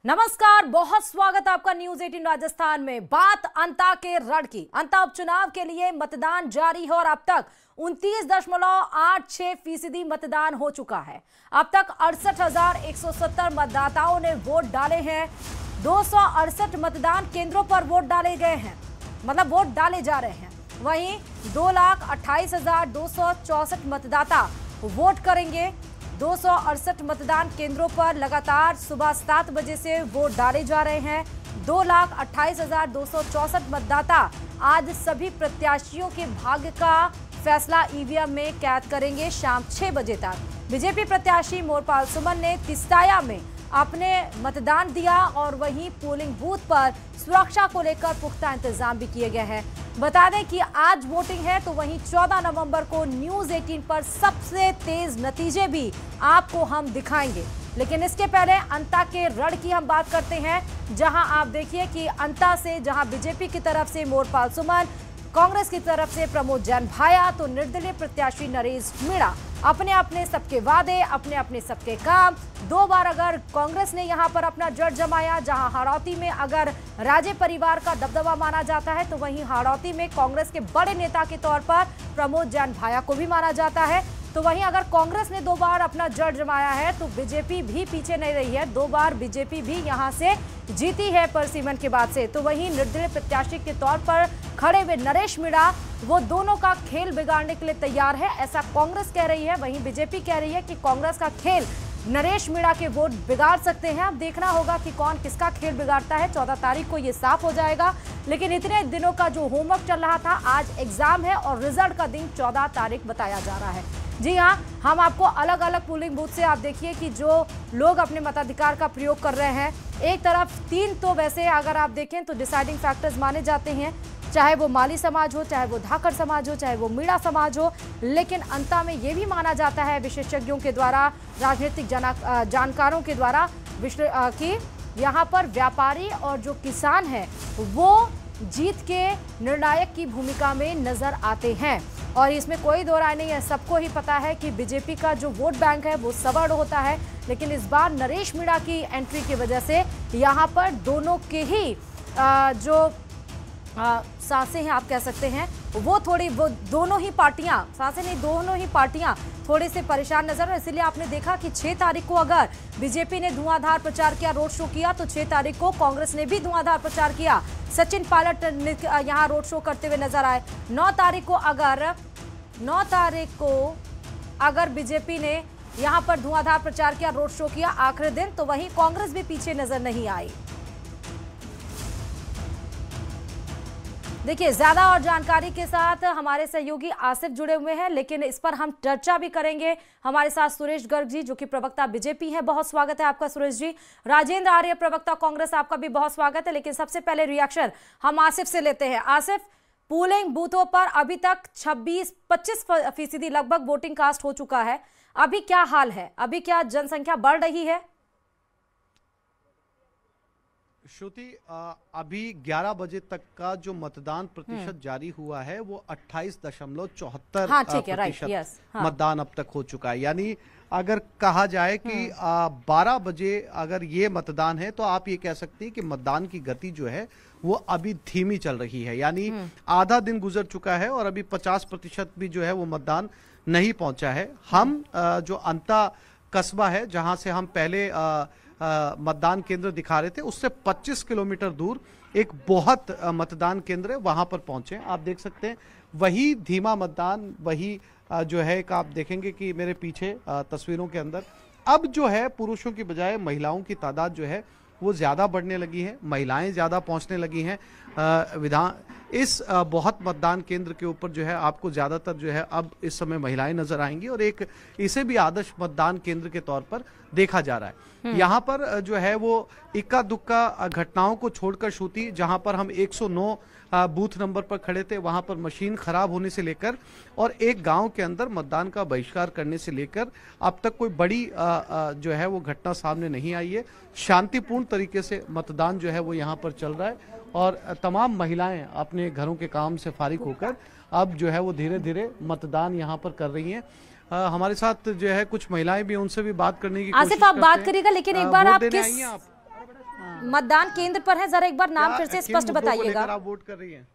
नमस्कार, बहुत स्वागत आपका न्यूज 18 राजस्थान में। बात अंता के रण की। अंता उपचुनाव के लिए मतदान जारी है और अब तक 29.86% मतदान हो चुका है। अब तक 68,170 मतदाताओं ने वोट डाले हैं। 268 मतदान केंद्रों पर वोट डाले गए हैं, मतलब वोट डाले जा रहे हैं। वहीं 2,28,264 मतदाता वोट करेंगे। 268 मतदान केंद्रों पर लगातार सुबह 7 बजे से वोट डाले जा रहे हैं। 2,28,264 मतदाता आज सभी प्रत्याशियों के भाग्य का फैसला ईवीएम में कैद करेंगे शाम 6 बजे तक। बीजेपी प्रत्याशी मोरपाल सुमन ने तिस्ताया में अपने मतदान दिया और वहीं पोलिंग बूथ पर सुरक्षा को लेकर पुख्ता इंतजाम भी किए गए हैं। बता दें कि आज वोटिंग है, तो वहीं 14 नवंबर को न्यूज 18 पर सबसे तेज नतीजे भी आपको हम दिखाएंगे। लेकिन इसके पहले अंता के रण की हम बात करते हैं, जहां आप देखिए कि अंता से जहां बीजेपी की तरफ से मोरपाल सुमन, कांग्रेस की तरफ से प्रमोद जैन भाया, तो निर्दलीय प्रत्याशी नरेश मीणा अपने अपने सबके वादे, अपने अपने सबके काम। 2 बार अगर कांग्रेस ने यहां पर अपना जड़ जमाया, जहां हाड़ौती में अगर राजे परिवार का दबदबा माना जाता है, तो वहीं हाड़ौती में कांग्रेस के बड़े नेता के तौर पर प्रमोद जैन भाया को भी माना जाता है। तो वहीं अगर कांग्रेस ने 2 बार अपना जड़ जमाया है, तो बीजेपी भी पीछे नहीं रही है। 2 बार बीजेपी भी यहां से जीती है परसिमन के बाद से। तो वहीं निर्दलीय प्रत्याशी के तौर पर खड़े हुए नरेश मीणा, वो दोनों का खेल बिगाड़ने के लिए तैयार है, ऐसा कांग्रेस कह रही है। वहीं बीजेपी कह रही है कि कांग्रेस का खेल नरेश मीणा के वोट बिगाड़ सकते हैं। अब देखना होगा कि कौन किसका खेल बिगाड़ता है। 14 तारीख को ये साफ हो जाएगा। लेकिन इतने दिनों का जो होमवर्क चल रहा था, आज एग्जाम है और रिजल्ट का दिन 14 तारीख बताया जा रहा है। जी हाँ, हम आपको अलग अलग पोलिंग बूथ से आप देखिए कि जो लोग अपने मताधिकार का प्रयोग कर रहे हैं। एक तरफ 3 तो वैसे अगर आप देखें तो डिसाइडिंग फैक्टर्स माने जाते हैं, चाहे वो माली समाज हो, चाहे वो धाकड़ समाज हो, चाहे वो मीणा समाज हो। लेकिन अंता में ये भी माना जाता है विशेषज्ञों के द्वारा, राजनीतिक जानकारों के द्वारा कि यहाँ पर व्यापारी और जो किसान है वो जीत के निर्णायक की भूमिका में नजर आते हैं। और इसमें कोई दो राय नहीं है, सबको ही पता है कि बीजेपी का जो वोट बैंक है वो सवर्ण होता है। लेकिन इस बार नरेश मीणा की एंट्री की वजह से यहाँ पर दोनों के ही जो सांसें हैं आप कह सकते हैं, वो दोनों ही पार्टियां, सांसें नहीं, दोनों ही पार्टियां थोड़े से परेशान नजर। इसलिए आपने देखा कि 6 तारीख को अगर बीजेपी ने धुआंधार प्रचार किया, रोड शो किया, तो 6 तारीख को कांग्रेस ने भी धुआंधार प्रचार किया। सचिन पायलट यहां रोड शो करते हुए नजर आए। 9 तारीख को अगर बीजेपी ने यहां पर धुआंधार प्रचार किया, रोड शो किया आखिरी दिन, तो वहीं कांग्रेस भी पीछे नजर नहीं आई। देखिए, ज्यादा और जानकारी के साथ हमारे सहयोगी आसिफ जुड़े हुए हैं, लेकिन इस पर हम चर्चा भी करेंगे। हमारे साथ सुरेश गर्ग जी, जो कि प्रवक्ता बीजेपी है, बहुत स्वागत है आपका सुरेश जी। राजेंद्र आर्य, प्रवक्ता कांग्रेस, आपका भी बहुत स्वागत है। लेकिन सबसे पहले रिएक्शन हम आसिफ से लेते हैं। आसिफ, पोलिंग बूथों पर अभी तक 25% लगभग वोटिंग कास्ट हो चुका है। अभी क्या हाल है? अभी क्या जनसंख्या बढ़ रही है? श्रुति, अभी 11 बजे तक का जो मतदान प्रतिशत जारी हुआ है वो 28.74% मतदान अब तक हो चुका है। यानी अगर कहा जाए कि 12 बजे अगर ये मतदान है, तो आप ये कह सकते हैं कि मतदान की गति जो है वो अभी धीमी चल रही है। यानी आधा दिन गुजर चुका है और अभी 50% भी जो है वो मतदान नहीं पहुंचा है। हम जो अंता कस्बा है, जहां से हम पहले मतदान केंद्र दिखा रहे थे, उससे 25 किलोमीटर दूर एक बहुत मतदान केंद्र है, वहां पर पहुंचे। आप देख सकते हैं वही धीमा मतदान, वही जो है एक आप देखेंगे कि मेरे पीछे तस्वीरों के अंदर अब जो है पुरुषों की बजाय महिलाओं की तादाद जो है वो ज्यादा बढ़ने लगी है, महिलाएं ज्यादा पहुंचने लगी हैं। इस बहुत मतदान केंद्र के ऊपर जो है आपको ज्यादातर जो है अब इस समय महिलाएं नजर आएंगी और एक इसे भी आदर्श मतदान केंद्र के तौर पर देखा जा रहा है। यहाँ पर जो है वो इक्का दुक्का घटनाओं को छोड़कर श्रुति, जहां पर हम 109 बूथ नंबर पर खड़े थे, वहां पर मशीन खराब होने से लेकर और एक गांव के अंदर मतदान का बहिष्कार करने से लेकर अब तक कोई बड़ी जो है वो घटना सामने नहीं आई है। शांतिपूर्ण तरीके से मतदान जो है वो यहाँ पर चल रहा है और तमाम महिलाएं अपने घरों के काम से फारिग होकर अब जो है वो धीरे धीरे मतदान यहाँ पर कर रही हैं। हमारे साथ जो है कुछ महिलाएं भी, उनसे भी बात करने की कोशिश आसिफ आप बात करिएगा, लेकिन एक बार आप किस मतदान केंद्र पर हैं, जरा एक बार नाम फिर से स्पष्ट बताइएगा। आप वोट कर रही हैं?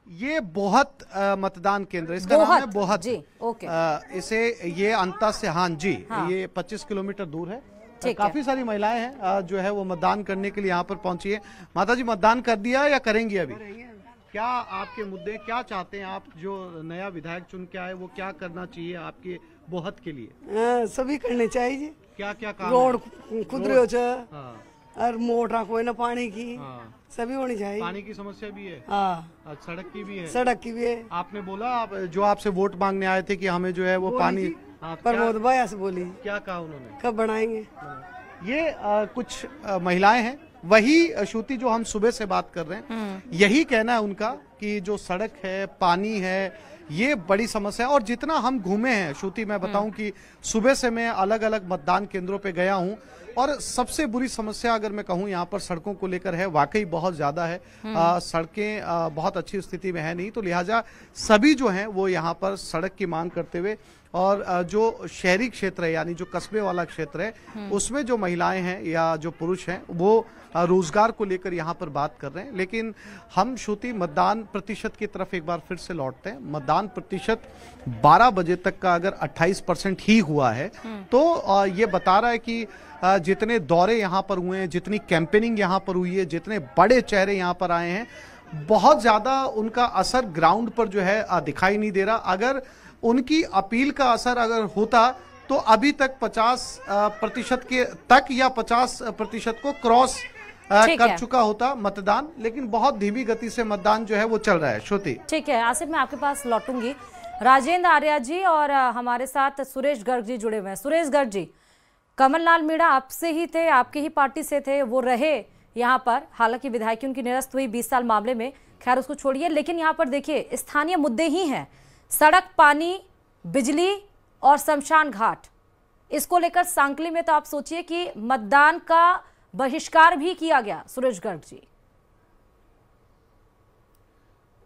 ये बहुत मतदान केंद्र, इसका नाम है बहुत जी। ओके। इसे ये अंता से, हाँ जी, ये 25 किलोमीटर दूर है। काफी सारी महिलाएं हैं जो है वो मतदान करने के लिए यहाँ पर पहुंची है। माता जी, मतदान कर दिया या करेंगी अभी? क्या आपके मुद्दे, क्या चाहते हैं आप? जो नया विधायक चुन के आए वो क्या करना चाहिए आपके बोहत के लिए? सभी करने चाहिए। क्या क्या काम? रोड खुद रहे हो और मोटर कोई ना, पानी की सभी होनी चाहिए। पानी की समस्या भी है, सड़क की भी है। सड़क की भी है। आपने बोला, आप जो आपसे वोट मांगने आए थे कि हमें जो है वो पानी, प्रमोद भाई ऐसे बोली। क्या कहा उन्होंने? कब बनाएंगे? ये कुछ महिलाएं हैं, वही श्रुति जो हम सुबह से बात कर रहे हैं, यही कहना है उनका कि जो सड़क है, पानी है, ये बड़ी समस्या है। और जितना हम घूमे हैं श्रुति, मैं बताऊं कि सुबह से मैं अलग अलग मतदान केंद्रों पे गया हूं, और सबसे बुरी समस्या अगर मैं कहूं यहाँ पर सड़कों को लेकर है, वाकई बहुत ज्यादा है। सड़कें बहुत अच्छी स्थिति में है नहीं, तो लिहाजा सभी जो हैं वो यहाँ पर सड़क की मांग करते हुए, और जो शहरी क्षेत्र है यानी जो कस्बे वाला क्षेत्र है, उसमें जो महिलाएं हैं या जो पुरुष हैं वो रोजगार को लेकर यहाँ पर बात कर रहे हैं। लेकिन हम श्रुति मतदान प्रतिशत की तरफ एक बार फिर से लौटते हैं। मतदान प्रतिशत 12 बजे तक का अगर 28% ही हुआ है, तो ये बता रहा है कि जितने दौरे यहाँ पर हुए हैं, जितनी कैंपेनिंग यहाँ पर हुई है, जितने बड़े चेहरे यहाँ पर आए हैं, बहुत ज्यादा उनका असर ग्राउंड पर जो है दिखाई नहीं दे रहा। अगर उनकी अपील का असर अगर होता तो अभी तक 50% के तक या 50% को क्रॉस कर चुका होता मतदान, लेकिन बहुत धीमी गति से मतदान जो है वो चल रहा है। श्रुति, ठीक है। आसिफ, मैं आपके पास लौटूंगी। राजेंद्र आर्या जी और हमारे साथ सुरेश गर्ग जी जुड़े हुए हैं। सुरेश गर्ग जी, कमललाल मीणा आपसे ही थे, आपकी ही पार्टी से थे, वो रहे यहाँ पर, हालांकि विधायकी उनकी निरस्त हुई 20 साल मामले में, खैर उसको छोड़िए। लेकिन यहाँ पर देखिए स्थानीय मुद्दे ही हैं, सड़क, पानी, बिजली और शमशान घाट। इसको लेकर सांकली में तो आप सोचिए कि मतदान का बहिष्कार भी किया गया। सुरेश गर्ग जी,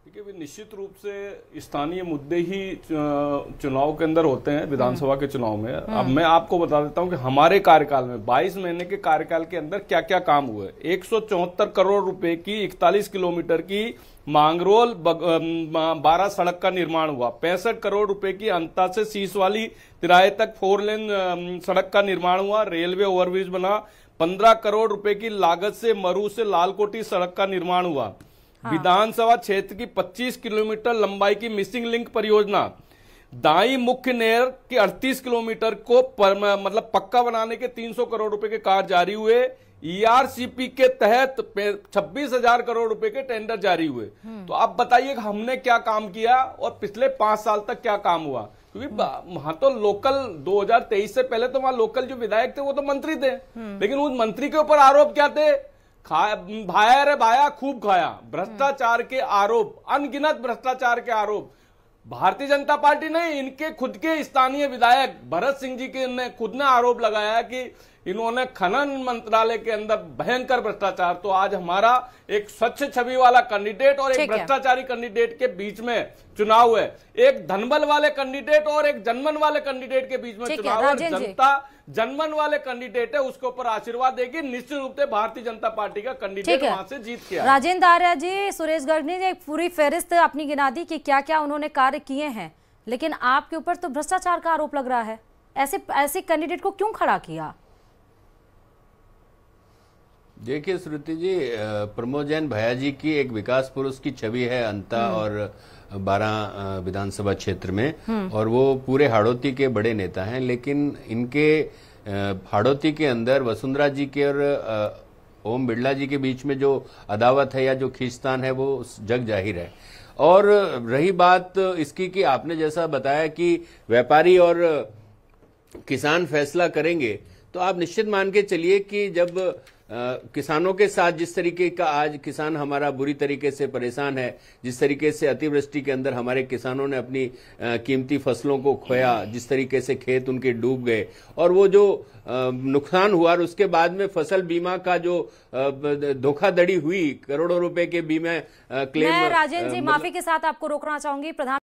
देखिए, निश्चित रूप से स्थानीय मुद्दे ही चुनाव के अंदर होते हैं, विधानसभा के चुनाव में। अब मैं आपको बता देता हूं कि हमारे कार्यकाल में 22 महीने के कार्यकाल के अंदर क्या क्या काम हुए। 174 करोड़ रुपए की 41 किलोमीटर की मांगरोल 12 सड़क का निर्माण हुआ। 65 करोड़ रुपए की अंता से सीस वाली तिराहे तक 4 लेन सड़क का निर्माण हुआ। रेलवे ओवरब्रिज बना। 15 करोड़ रुपए की लागत से मरू से लालकोटी सड़क का निर्माण हुआ। विधानसभा क्षेत्र की 25 किलोमीटर लंबाई की मिसिंग लिंक परियोजना, दाई मुख्य नहर की 38 किलोमीटर को मतलब पक्का बनाने के 300 करोड़ रुपए के कार्य जारी हुए। ईआरसीपी के तहत 26,000 करोड़ रुपए के टेंडर जारी हुए। तो आप बताइए कि हमने क्या काम किया और पिछले 5 साल तक क्या काम हुआ, क्योंकि वहां तो लोकल 2023 से पहले तो वहां लोकल जो विधायक थे वो तो मंत्री थे, लेकिन उस मंत्री के ऊपर आरोप क्या थे? भाया रे भाया खूब खाया, भ्रष्टाचार के आरोप, अनगिनत भ्रष्टाचार के आरोप। भारतीय जनता पार्टी ने, इनके खुद के स्थानीय विधायक भरत सिंह जी के खुद ने आरोप लगाया कि इन्होंने खनन मंत्रालय के अंदर भयंकर भ्रष्टाचार। तो आज हमारा एक स्वच्छ छवि वाला कैंडिडेट और एक भ्रष्टाचारी कैंडिडेट के बीच में चुनाव है, एक धनबल वाले कैंडिडेट और एक जनमन वाले कैंडिडेट के बीच में चुनाव है। जनता जनमन वाले कैंडिडेट है, उसके ऊपर आशीर्वाद देगी। निश्चित रूप से भारतीय जनता पार्टी का कैंडिडेट वहां से जीत के आया। राजेंद्र आर्या जी, सुरेश गर्ग ने एक पूरी फहरिस्त अपनी गिना दी कि क्या क्या उन्होंने कार्य किए हैं, लेकिन आपके ऊपर तो भ्रष्टाचार का आरोप लग रहा है। ऐसे कैंडिडेट को क्यों खड़ा किया? देखिए श्रुति जी, प्रमोद जैन भैया जी की एक विकास पुरुष की छवि है अंता और 12 विधानसभा क्षेत्र में, और वो पूरे हाड़ौती के बड़े नेता हैं। लेकिन इनके हाड़ौती के अंदर वसुंधरा जी के और ओम बिरला जी के बीच में जो अदावत है या जो खींचतान है वो जग जाहिर है। और रही बात इसकी कि आपने जैसा बताया कि व्यापारी और किसान फैसला करेंगे, तो आप निश्चित मान के चलिए कि जब किसानों के साथ जिस तरीके का आज किसान हमारा बुरी तरीके से परेशान है, जिस तरीके से अतिवृष्टि के अंदर हमारे किसानों ने अपनी कीमती फसलों को खोया, जिस तरीके से खेत उनके डूब गए और वो जो नुकसान हुआ, और उसके बाद में फसल बीमा का जो धोखाधड़ी हुई, करोड़ों रुपए के बीमा क्लेम। मैं राजेंद्र जी माफी के साथ आपको रोकना चाहूंगी। प्रधान